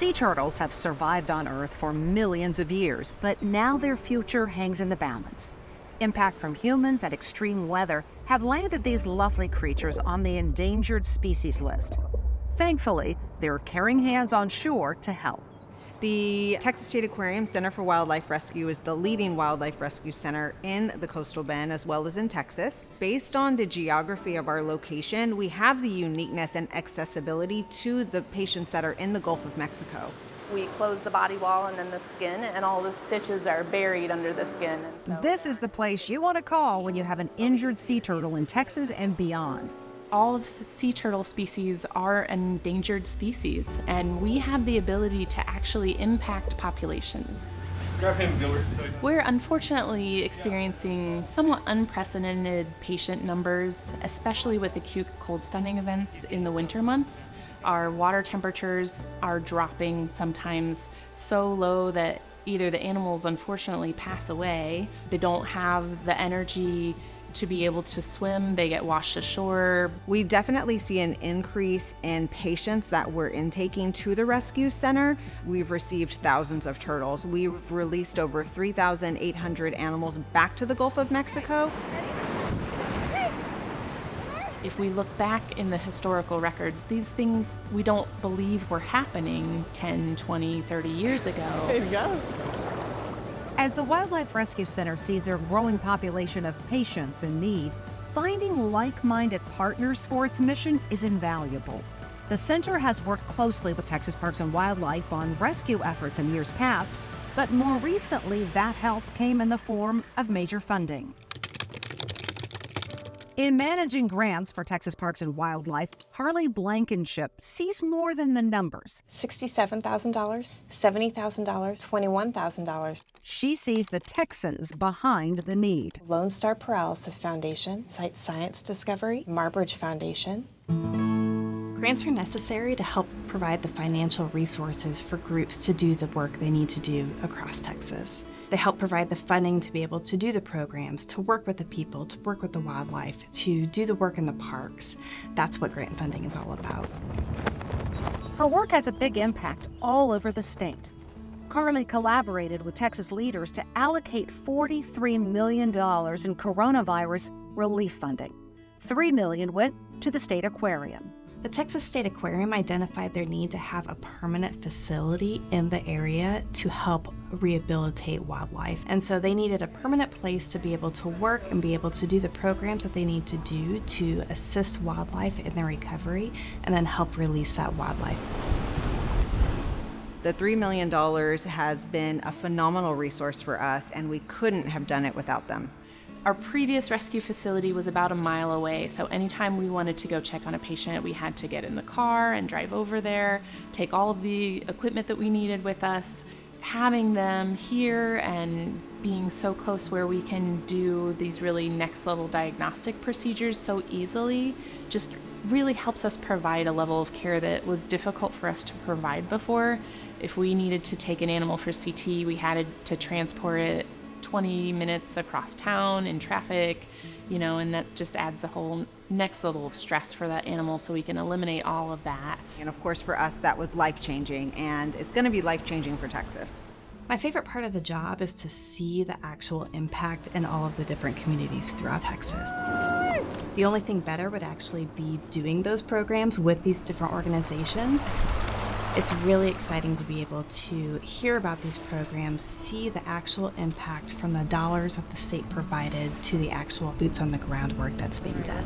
Sea turtles have survived on Earth for millions of years, but now their future hangs in the balance. Impact from humans and extreme weather have landed these lovely creatures on the endangered species list. Thankfully, there are caring hands on shore to help. The Texas State Aquarium Center for Wildlife Rescue is the leading wildlife rescue center in the coastal bend as well as in Texas. Based on the geography of our location, we have the uniqueness and accessibility to the patients that are in the Gulf of Mexico. We close the body wall and then the skin, and all the stitches are buried under the skin. This is the place you want to call when you have an injured sea turtle in Texas and beyond. All of sea turtle species are an endangered species, and we have the ability to actually impact populations. We're unfortunately experiencing somewhat unprecedented patient numbers, especially with acute cold stunning events in the winter months. Our water temperatures are dropping sometimes so low that either the animals unfortunately pass away, they don't have the energy to be able to swim, they get washed ashore. We definitely see an increase in patients that we're intaking to the rescue center. We've received thousands of turtles. We've released over 3,800 animals back to the Gulf of Mexico. If we look back in the historical records, these things we don't believe were happening 10, 20, 30 years ago. There you go. As the Wildlife Rescue Center sees a growing population of patients in need, finding like-minded partners for its mission is invaluable. The center has worked closely with Texas Parks and Wildlife on rescue efforts in years past, but more recently that help came in the form of major funding. In managing grants for Texas Parks and Wildlife, Harley Blankenship sees more than the numbers. $67,000, $70,000, $21,000. She sees the Texans behind the need. Lone Star Paralysis Foundation, Site Science Discovery, Marbridge Foundation. Grants are necessary to help provide the financial resources for groups to do the work they need to do across Texas. They help provide the funding to be able to do the programs, to work with the people, to work with the wildlife, to do the work in the parks. That's what grant funding is all about. Her work has a big impact all over the state. Carly collaborated with Texas leaders to allocate $43 million in coronavirus relief funding. $3 million went to the state aquarium. The Texas State Aquarium identified their need to have a permanent facility in the area to help rehabilitate wildlife. And so they needed a permanent place to be able to work and be able to do the programs that they need to do to assist wildlife in their recovery and then help release that wildlife. The $3 million has been a phenomenal resource for us, and we couldn't have done it without them. Our previous rescue facility was about a mile away, so anytime we wanted to go check on a patient, we had to get in the car and drive over there, take all of the equipment that we needed with us. Having them here and being so close where we can do these really next level diagnostic procedures so easily just really helps us provide a level of care that was difficult for us to provide before. If we needed to take an animal for CT, we had to transport it 20 minutes across town in traffic, and that just adds a whole next level of stress for that animal, so we can eliminate all of that. And of course for us that was life-changing, and it's going to be life-changing for Texas. My favorite part of the job is to see the actual impact in all of the different communities throughout Texas. The only thing better would actually be doing those programs with these different organizations. It's really exciting to be able to hear about these programs, see the actual impact from the dollars that the state provided to the actual boots on the ground work that's being done.